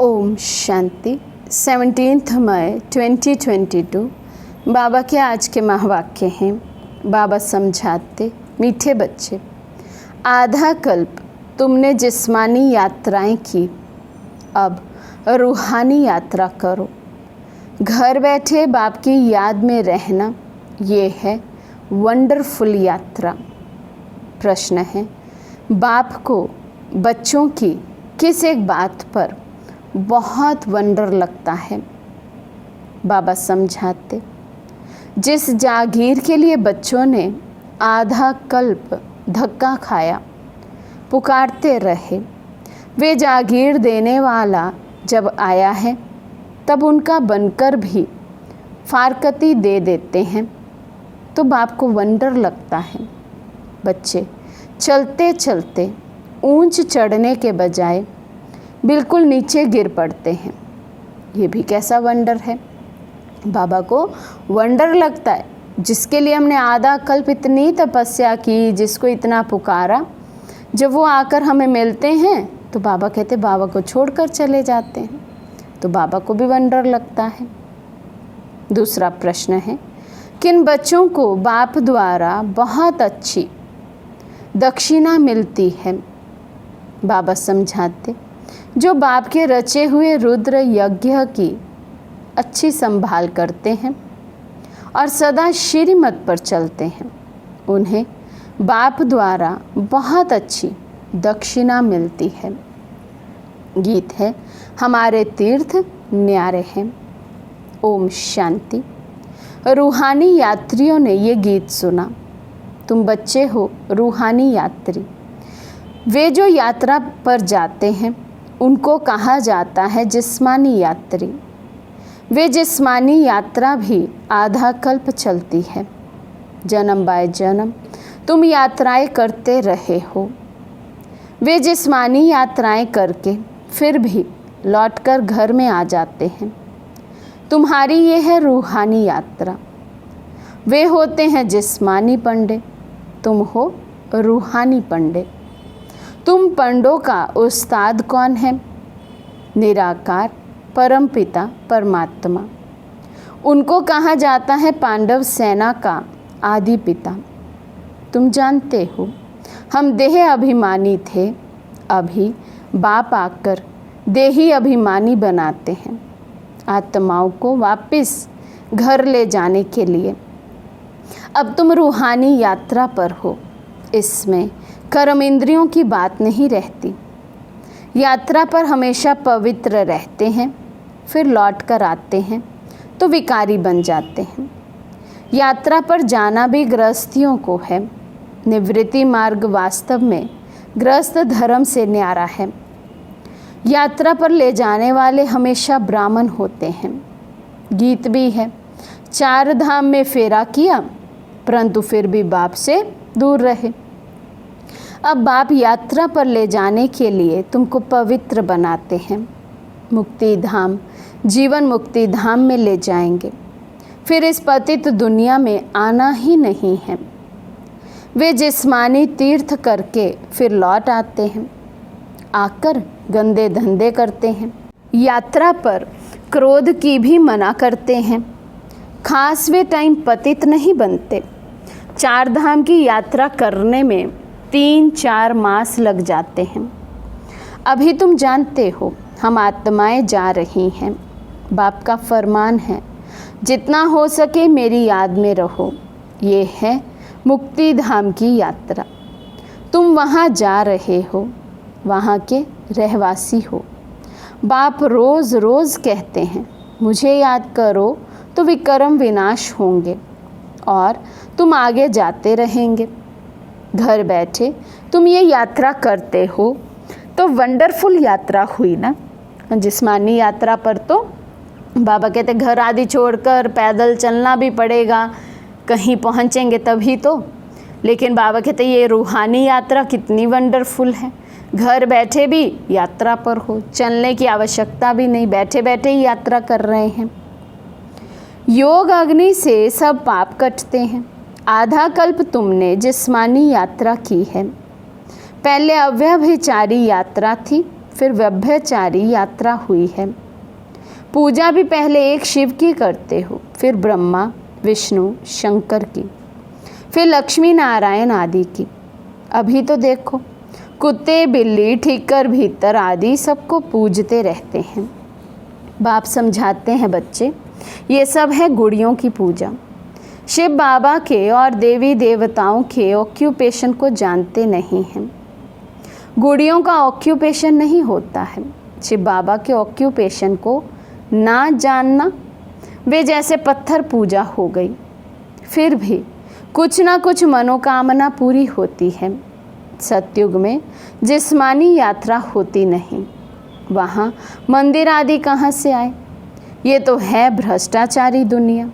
ओम शांति। 17 मई 2022 बाबा के आज के महावाक्य हैं। बाबा समझाते, मीठे बच्चे, आधा कल्प तुमने जिस्मानी यात्राएं की, अब रूहानी यात्रा करो। घर बैठे बाप की याद में रहना, ये है वंडरफुल यात्रा। प्रश्न है, बाप को बच्चों की किस एक बात पर बहुत वंडर लगता है? बाबा समझाते, जिस जागीर के लिए बच्चों ने आधा कल्प धक्का खाया, पुकारते रहे, वे जागीर देने वाला जब आया है तब उनका बनकर भी फारकती दे देते हैं तो बाप को वंडर लगता है। बच्चे चलते चलते ऊंच चढ़ने के बजाय बिल्कुल नीचे गिर पड़ते हैं। ये भी कैसा वंडर है? बाबा को वंडर लगता है, जिसके लिए हमने आधा कल्प इतनी तपस्या की, जिसको इतना पुकारा, जब वो आकर हमें मिलते हैं तो बाबा कहते बाबा को छोड़कर चले जाते हैं, तो बाबा को भी वंडर लगता है। दूसरा प्रश्न है, किन बच्चों को बाप द्वारा बहुत अच्छी दक्षिणा मिलती है? बाबा समझाते, जो बाप के रचे हुए रुद्र यज्ञ की अच्छी संभाल करते हैं और सदा श्रीमत पर चलते हैं, उन्हें बाप द्वारा बहुत अच्छी दक्षिणा मिलती है। गीत है, हमारे तीर्थ न्यारे हैं। ओम शांति। रूहानी यात्रियों ने ये गीत सुना। तुम बच्चे हो रूहानी यात्री। वे जो यात्रा पर जाते हैं उनको कहा जाता है जिस्मानी यात्री। वे जिस्मानी यात्रा भी आधा कल्प चलती है। जन्म बाय जन्म तुम यात्राएं करते रहे हो। वे जिस्मानी यात्राएं करके फिर भी लौटकर घर में आ जाते हैं। तुम्हारी ये है रूहानी यात्रा। वे होते हैं जिस्मानी पंडे, तुम हो रूहानी पंडे। तुम पंडों का उस्ताद कौन है? निराकार परमपिता परमात्मा। उनको कहा जाता है पांडव सेना का आदि पिता। तुम जानते हो, हम देह अभिमानी थे, अभी बाप आकर देही अभिमानी बनाते हैं, आत्माओं को वापस घर ले जाने के लिए। अब तुम रूहानी यात्रा पर हो। इसमें कर्म इंद्रियों की बात नहीं रहती। यात्रा पर हमेशा पवित्र रहते हैं, फिर लौट कर आते हैं तो विकारी बन जाते हैं। यात्रा पर जाना भी गृहस्थियों को है। निवृत्ति मार्ग वास्तव में गृहस्थ धर्म से न्यारा है। यात्रा पर ले जाने वाले हमेशा ब्राह्मण होते हैं। गीत भी है, 4 धाम में फेरा किया परंतु फिर भी बाप से दूर रहे। अब बाप यात्रा पर ले जाने के लिए तुमको पवित्र बनाते हैं। मुक्ति धाम, जीवन मुक्ति धाम में ले जाएंगे। फिर इस पतित दुनिया में आना ही नहीं है। वे जिस्मानी तीर्थ करके फिर लौट आते हैं, आकर गंदे धंधे करते हैं। यात्रा पर क्रोध की भी मना करते हैं। खास वे टाइम पतित नहीं बनते। 4 धाम की यात्रा करने में 3-4 मास लग जाते हैं। अभी तुम जानते हो हम आत्माएं जा रही हैं। बाप का फरमान है, जितना हो सके मेरी याद में रहो। ये है मुक्ति धाम की यात्रा। तुम वहाँ जा रहे हो, वहाँ के रहवासी हो। बाप रोज़ रोज़ कहते हैं, मुझे याद करो तो विकर्म विनाश होंगे और तुम आगे जाते रहेंगे। घर बैठे तुम ये यात्रा करते हो तो वंडरफुल यात्रा हुई ना। जिस्मानी यात्रा पर तो बाबा कहते घर आदि छोड़कर पैदल चलना भी पड़ेगा, कहीं पहुँचेंगे तभी तो। लेकिन बाबा कहते ये रूहानी यात्रा कितनी वंडरफुल है। घर बैठे भी यात्रा पर हो, चलने की आवश्यकता भी नहीं, बैठे बैठे ही यात्रा कर रहे हैं। योग अग्नि से सब पाप कटते हैं। आधा कल्प तुमने जिस्मानी यात्रा की है। पहले अव्यभिचारी यात्रा थी, फिर व्यभिचारी यात्रा हुई है। पूजा भी पहले एक शिव की करते हो, फिर ब्रह्मा विष्णु शंकर की, फिर लक्ष्मी नारायण आदि की। अभी तो देखो कुत्ते बिल्ली ठीकर भीतर आदि सबको पूजते रहते हैं। बाप समझाते हैं बच्चे, ये सब है गुड़ियों की पूजा। शिव बाबा के और देवी देवताओं के ऑक्यूपेशन को जानते नहीं हैं। गुड़ियों का ऑक्यूपेशन नहीं होता है। शिव बाबा के ऑक्यूपेशन को ना जानना, वे जैसे पत्थर पूजा हो गई। फिर भी कुछ ना कुछ मनोकामना पूरी होती है। सतयुग में जिस्मानी यात्रा होती नहीं, वहाँ मंदिर आदि कहाँ से आए। ये तो है भ्रष्टाचारी दुनिया।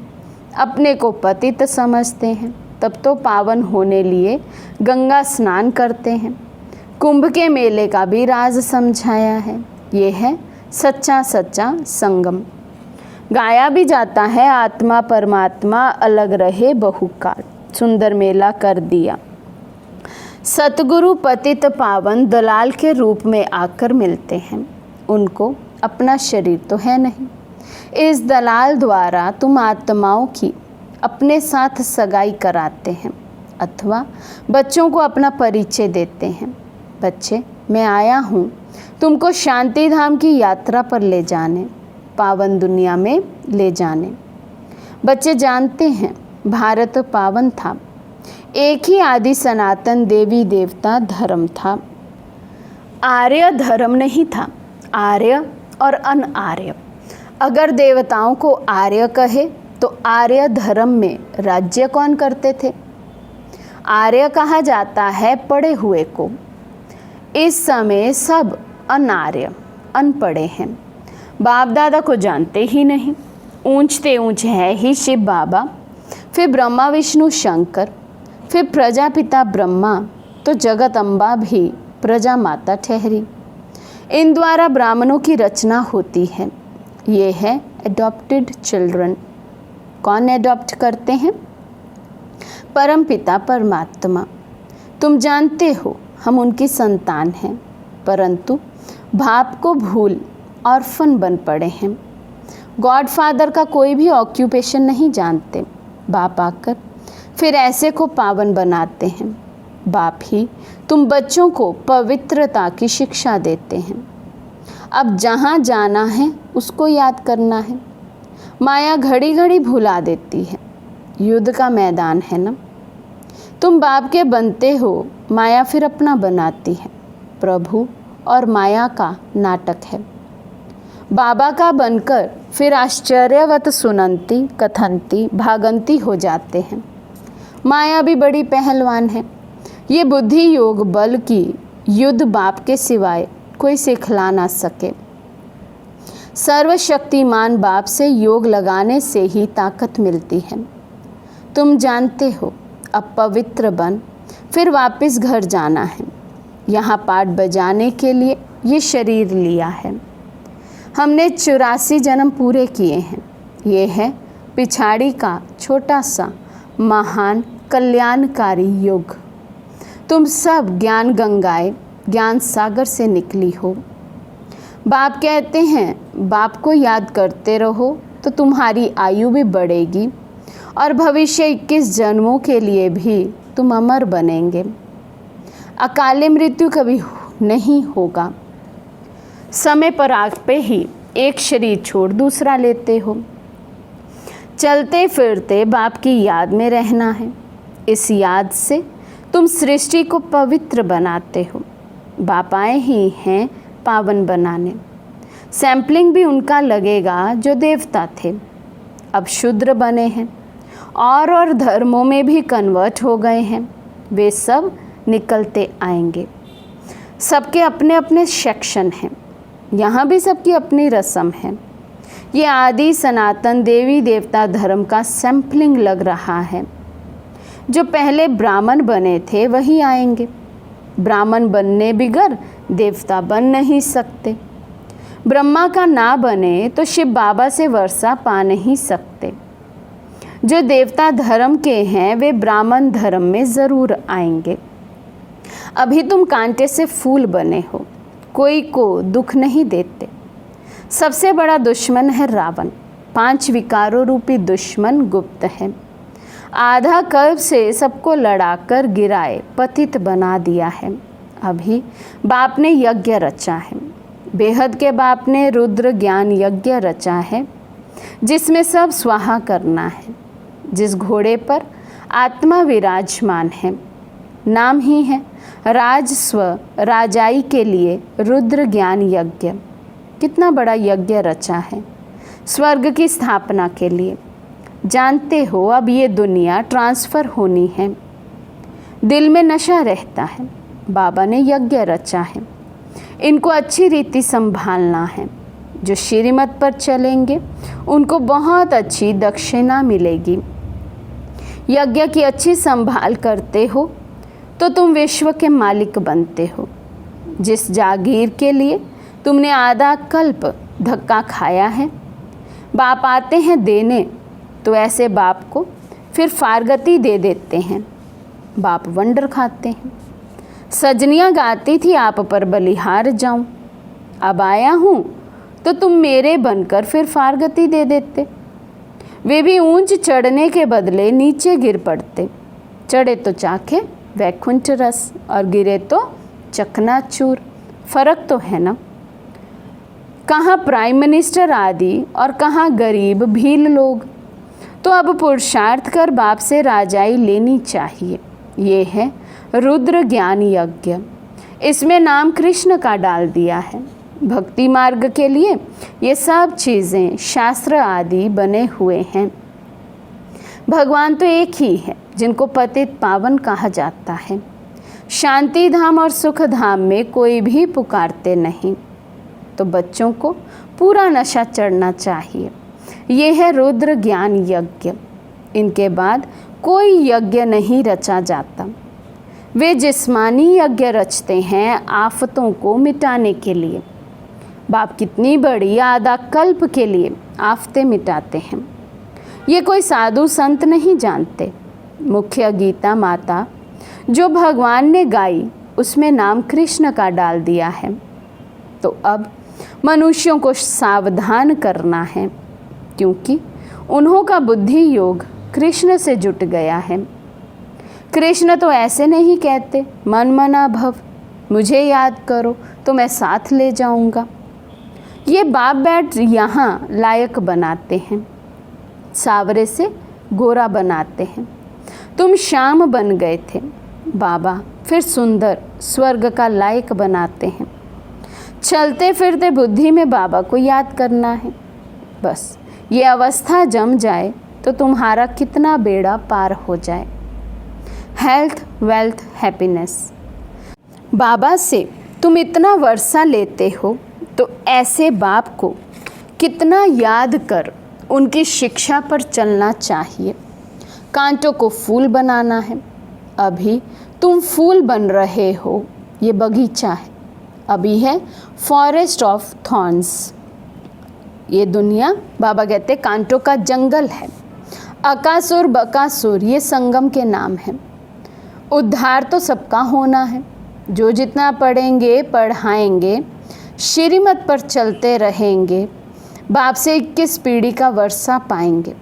अपने को पतित समझते हैं, तब तो पावन होने लिए गंगा स्नान करते हैं। कुंभ के मेले का भी राज समझाया है। ये है सच्चा सच्चा संगम। गाया भी जाता है, आत्मा परमात्मा अलग रहे बहुकाल, सुंदर मेला कर दिया। सतगुरु पतित पावन दलाल के रूप में आकर मिलते हैं। उनको अपना शरीर तो है नहीं। इस दलाल द्वारा तुम आत्माओं की अपने साथ सगाई कराते हैं अथवा बच्चों को अपना परिचय देते हैं। बच्चे, मैं आया हूँ तुमको शांति धाम की यात्रा पर ले जाने, पावन दुनिया में ले जाने। बच्चे जानते हैं भारत पावन था। एक ही आदि सनातन देवी देवता धर्म था। आर्य धर्म नहीं था, आर्य और अनआर्य। अगर देवताओं को आर्य कहे तो आर्य धर्म में राज्य कौन करते थे? आर्य कहा जाता है पढ़े हुए को। इस समय सब अनार्य अनपढ़े हैं, बाप दादा को जानते ही नहीं। ऊंचते ऊंच है ही शिव बाबा, फिर ब्रह्मा विष्णु शंकर, फिर प्रजापिता ब्रह्मा, तो जगत अम्बा भी प्रजा माता ठहरी। इन द्वारा ब्राह्मणों की रचना होती है। ये है एडॉप्टेड चिल्ड्रन। कौन एडॉप्ट करते हैं? परमपिता परमात्मा। तुम जानते हो हम उनकी संतान हैं, परंतु बाप को भूल ऑर्फन बन पड़े हैं। गॉड फादर का कोई भी ऑक्यूपेशन नहीं जानते। बाप आकर फिर ऐसे को पावन बनाते हैं। बाप ही तुम बच्चों को पवित्रता की शिक्षा देते हैं। अब जहाँ जाना है उसको याद करना है। माया घड़ी घड़ी भुला देती है। युद्ध का मैदान है ना। तुम बाप के बनते हो, माया फिर अपना बनाती है। प्रभु और माया का नाटक है। बाबा का बनकर फिर आश्चर्यवत सुनंती कथनती भागंती हो जाते हैं। माया भी बड़ी पहलवान है। ये बुद्धि योग बल की युद्ध बाप के सिवाय कोई सिखला ना सके। सर्वशक्तिमान बाप से योग लगाने से ही ताकत मिलती है। तुम जानते हो अब पवित्र बन फिर वापस घर जाना है। यहाँ पाठ बजाने के लिए ये शरीर लिया है। हमने 84 जन्म पूरे किए हैं। ये है पिछाड़ी का छोटा सा महान कल्याणकारी युग। तुम सब ज्ञान गंगाएं ज्ञान सागर से निकली हो। बाप कहते हैं बाप को याद करते रहो तो तुम्हारी आयु भी बढ़ेगी और भविष्य 21 जन्मों के लिए भी तुम अमर बनेंगे। अकाले मृत्यु कभी नहीं होगा। समय पर आग पे ही एक शरीर छोड़ दूसरा लेते हो। चलते फिरते बाप की याद में रहना है। इस याद से तुम सृष्टि को पवित्र बनाते हो। बाप आए ही हैं पावन बनाने। सैम्पलिंग भी उनका लगेगा जो देवता थे, अब शूद्र बने हैं और धर्मों में भी कन्वर्ट हो गए हैं। वे सब निकलते आएंगे। सबके अपने अपने सेक्शन हैं। यहाँ भी सबकी अपनी रस्म है। ये आदि सनातन देवी देवता धर्म का सैम्पलिंग लग रहा है। जो पहले ब्राह्मण बने थे वही आएंगे। ब्राह्मण बनने बिगर देवता बन नहीं सकते। ब्रह्मा का ना बने तो शिव बाबा से वर्षा पा नहीं सकते। जो देवता धर्म के हैं वे ब्राह्मण धर्म में ज़रूर आएंगे। अभी तुम कांटे से फूल बने हो। कोई को दुख नहीं देते। सबसे बड़ा दुश्मन है रावण। 5 विकारों रूपी दुश्मन गुप्त है। आधा कल्प से सबको लड़ाकर गिराए पतित बना दिया है। अभी बाप ने यज्ञ रचा है। बेहद के बाप ने रुद्र ज्ञान यज्ञ रचा है, जिसमें सब स्वाहा करना है। जिस घोड़े पर आत्मा विराजमान है, नाम ही है राजस्व राजाई के लिए रुद्र ज्ञान यज्ञ। कितना बड़ा यज्ञ रचा है स्वर्ग की स्थापना के लिए। जानते हो अब ये दुनिया ट्रांसफ़र होनी है। दिल में नशा रहता है। बाबा ने यज्ञ रचा है। इनको अच्छी रीति संभालना है। जो श्रीमत पर चलेंगे उनको बहुत अच्छी दक्षिणा मिलेगी। यज्ञ की अच्छी संभाल करते हो तो तुम विश्व के मालिक बनते हो। जिस जागीर के लिए तुमने आधा कल्प धक्का खाया है, बाप आते हैं देने तो ऐसे बाप को फिर फारगती दे देते हैं। बाप वंडर खाते हैं। सजनियाँ गाती थी आप पर बलिहार जाऊं, अब आया हूँ तो तुम मेरे बनकर फिर फारगती दे देते। वे भी ऊंच चढ़ने के बदले नीचे गिर पड़ते। चढ़े तो चाखे वैकुंठ रस और गिरे तो चकनाचूर। फर्क तो है ना। कहाँ प्राइम मिनिस्टर आदि और कहाँ गरीब भील लोग। तो अब पुरुषार्थ कर बाप से राजाई लेनी चाहिए। ये है रुद्र ज्ञान यज्ञ। इसमें नाम कृष्ण का डाल दिया है। भक्ति मार्ग के लिए ये सब चीज़ें शास्त्र आदि बने हुए हैं। भगवान तो एक ही है जिनको पतित पावन कहा जाता है। शांति धाम और सुख धाम में कोई भी पुकारते नहीं। तो बच्चों को पूरा नशा चढ़ना चाहिए। ये है रुद्र ज्ञान यज्ञ। इनके बाद कोई यज्ञ नहीं रचा जाता। वे जिस्मानी यज्ञ रचते हैं आफतों को मिटाने के लिए। बाप कितनी बड़ी आधा कल्प के लिए आफतें मिटाते हैं। ये कोई साधु संत नहीं जानते। मुख्य गीता माता जो भगवान ने गाई उसमें नाम कृष्ण का डाल दिया है। तो अब मनुष्यों को सावधान करना है, क्योंकि उन्हों का बुद्धि योग कृष्ण से जुट गया है। कृष्ण तो ऐसे नहीं कहते मन मना भव, मुझे याद करो तो मैं साथ ले जाऊंगा। ये बाप बैठ यहाँ लायक बनाते हैं, सावरे से गोरा बनाते हैं। तुम श्याम बन गए थे, बाबा फिर सुंदर स्वर्ग का लायक बनाते हैं। चलते फिरते बुद्धि में बाबा को याद करना है। बस ये अवस्था जम जाए तो तुम्हारा कितना बेड़ा पार हो जाए। Health wealth happiness. बाबा से तुम इतना वर्षा लेते हो तो ऐसे बाप को कितना याद कर उनकी शिक्षा पर चलना चाहिए। कांटों को फूल बनाना है। अभी तुम फूल बन रहे हो। ये बगीचा है, अभी है फॉरेस्ट ऑफ थॉर्न्स। ये दुनिया बाबा कहते कांटों का जंगल है। अकासुर बकासुर ये संगम के नाम हैं। उद्धार तो सबका होना है। जो जितना पढ़ेंगे पढ़ाएंगे, श्रीमत पर चलते रहेंगे, बाप से 21 पीढ़ी का वर्षा पाएंगे।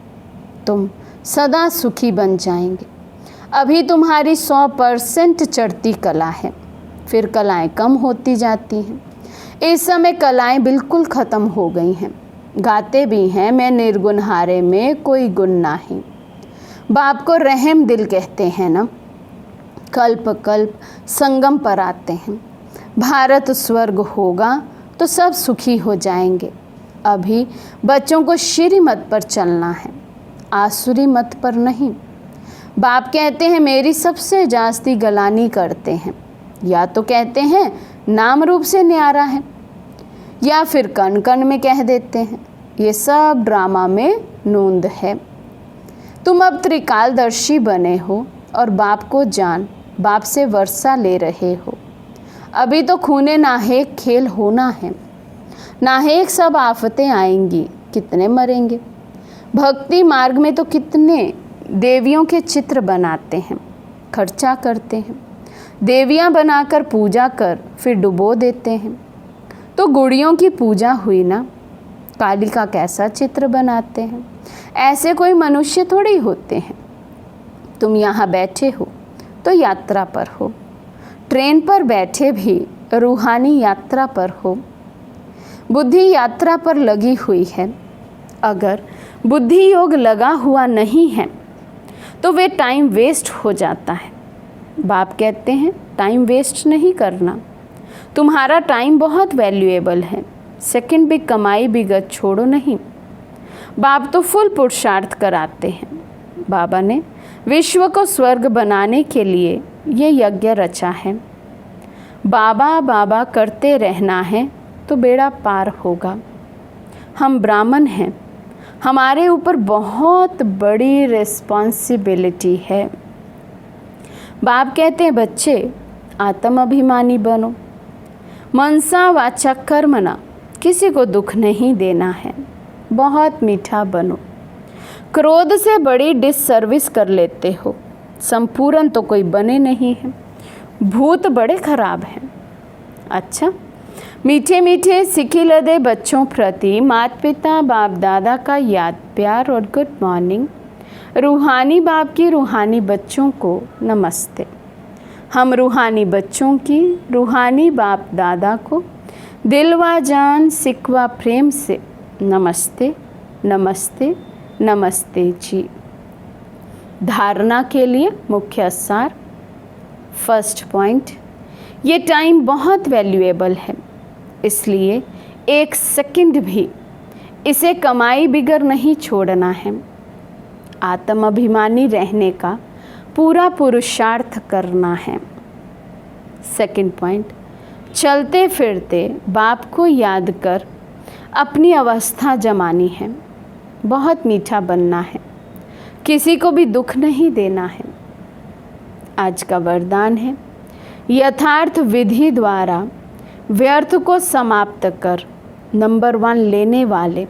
तुम सदा सुखी बन जाएंगे। अभी तुम्हारी 100% चढ़ती कला है, फिर कलाएं कम होती जाती हैं। इस समय कलाएं बिल्कुल ख़त्म हो गई हैं। गाते भी हैं मैं निर्गुणहारे में कोई गुण नहीं। बाप को रहम दिल कहते हैं ना। कल्प कल्प संगम पर आते हैं। भारत स्वर्ग होगा तो सब सुखी हो जाएंगे। अभी बच्चों को श्रीमत पर चलना है, आसुरी मत पर नहीं। बाप कहते हैं मेरी सबसे जास्ती गलानी करते हैं। या तो कहते हैं नाम रूप से न्यारा है, या फिर कण कण में कह देते हैं। ये सब ड्रामा में नूंद है। तुम अब त्रिकालदर्शी बने हो और बाप को जान बाप से वर्षा ले रहे हो। अभी तो खूने नाहेक खेल होना है। नाहेक सब आफतें आएंगी, कितने मरेंगे। भक्ति मार्ग में तो कितने देवियों के चित्र बनाते हैं, खर्चा करते हैं। देवियां बनाकर पूजा कर फिर डुबो देते हैं। तो गुड़ियों की पूजा हुई ना। काली का कैसा चित्र बनाते हैं, ऐसे कोई मनुष्य थोड़ी होते हैं। तुम यहाँ बैठे हो तो यात्रा पर हो, ट्रेन पर बैठे भी रूहानी यात्रा पर हो। बुद्धि यात्रा पर लगी हुई है। अगर बुद्धि योग लगा हुआ नहीं है तो वे टाइम वेस्ट हो जाता है। बाप कहते हैं टाइम वेस्ट नहीं करना, तुम्हारा टाइम बहुत वैल्यूएबल है। सेकंड भी कमाई बिगत छोड़ो नहीं। बाप तो फुल पुरुषार्थ कराते हैं। बाबा ने विश्व को स्वर्ग बनाने के लिए ये यज्ञ रचा है। बाबा बाबा करते रहना है तो बेड़ा पार होगा। हम ब्राह्मण हैं, हमारे ऊपर बहुत बड़ी रिस्पॉन्सिबिलिटी है। बाप कहते हैं बच्चे आत्म अभिमानी बनो, मनसा वाचा कर्मणा, किसी को दुख नहीं देना है, बहुत मीठा बनो। क्रोध से बड़ी डिससर्विस कर लेते हो, संपूर्ण तो कोई बने नहीं है, भूत बड़े खराब हैं। अच्छा, मीठे मीठे सिखी लदे बच्चों प्रति माता पिता बाप दादा का याद प्यार और गुड मॉर्निंग। रूहानी बाप की रूहानी बच्चों को नमस्ते। हम रूहानी बच्चों की रूहानी बाप दादा को दिलवा जान सिकवा प्रेम से नमस्ते नमस्ते नमस्ते जी। धारणा के लिए मुख्य सार। फर्स्ट पॉइंट, ये टाइम बहुत वैल्यूएबल है, इसलिए एक सेकंड भी इसे कमाई बिगर नहीं छोड़ना है। आत्म अभिमानी रहने का पूरा पुरुषार्थ करना है। सेकंड पॉइंट, चलते फिरते बाप को याद कर अपनी अवस्था जमानी है, बहुत मीठा बनना है, किसी को भी दुख नहीं देना है। आज का वरदान है, यथार्थ विधि द्वारा व्यर्थ को समाप्त कर नंबर 1 लेने वाले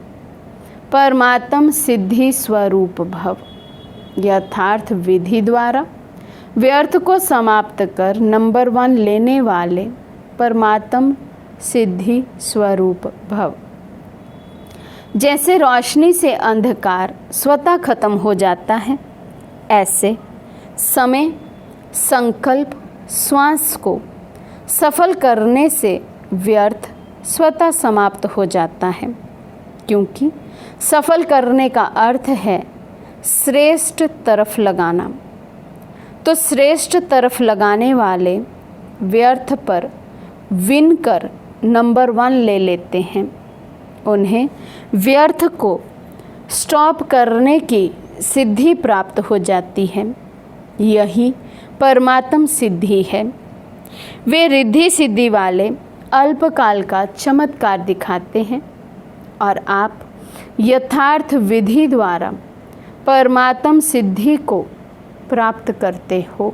परमात्म सिद्धि स्वरूप भव। यथार्थ विधि द्वारा व्यर्थ को समाप्त कर नंबर 1 लेने वाले परमात्म सिद्धि स्वरूप भव। जैसे रोशनी से अंधकार स्वतः खत्म हो जाता है, ऐसे समय, संकल्प, श्वास को सफल करने से व्यर्थ स्वतः समाप्त हो जाता है, क्योंकि सफल करने का अर्थ है श्रेष्ठ तरफ लगाना। तो श्रेष्ठ तरफ लगाने वाले व्यर्थ पर विन कर नंबर 1 ले लेते हैं। उन्हें व्यर्थ को स्टॉप करने की सिद्धि प्राप्त हो जाती है। यही परमात्म सिद्धि है। वे रिद्धि सिद्धि वाले अल्पकाल का चमत्कार दिखाते हैं और आप यथार्थ विधि द्वारा परमात्म सिद्धि को प्राप्त करते हो।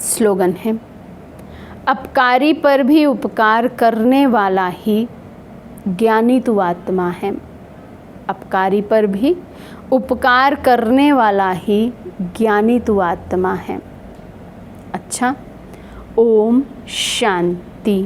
स्लोगन है, अपकारी पर भी उपकार करने वाला ही ज्ञानी तू आत्मा है। अपकारी पर भी उपकार करने वाला ही ज्ञानी तू आत्मा है। अच्छा, ओम शांति।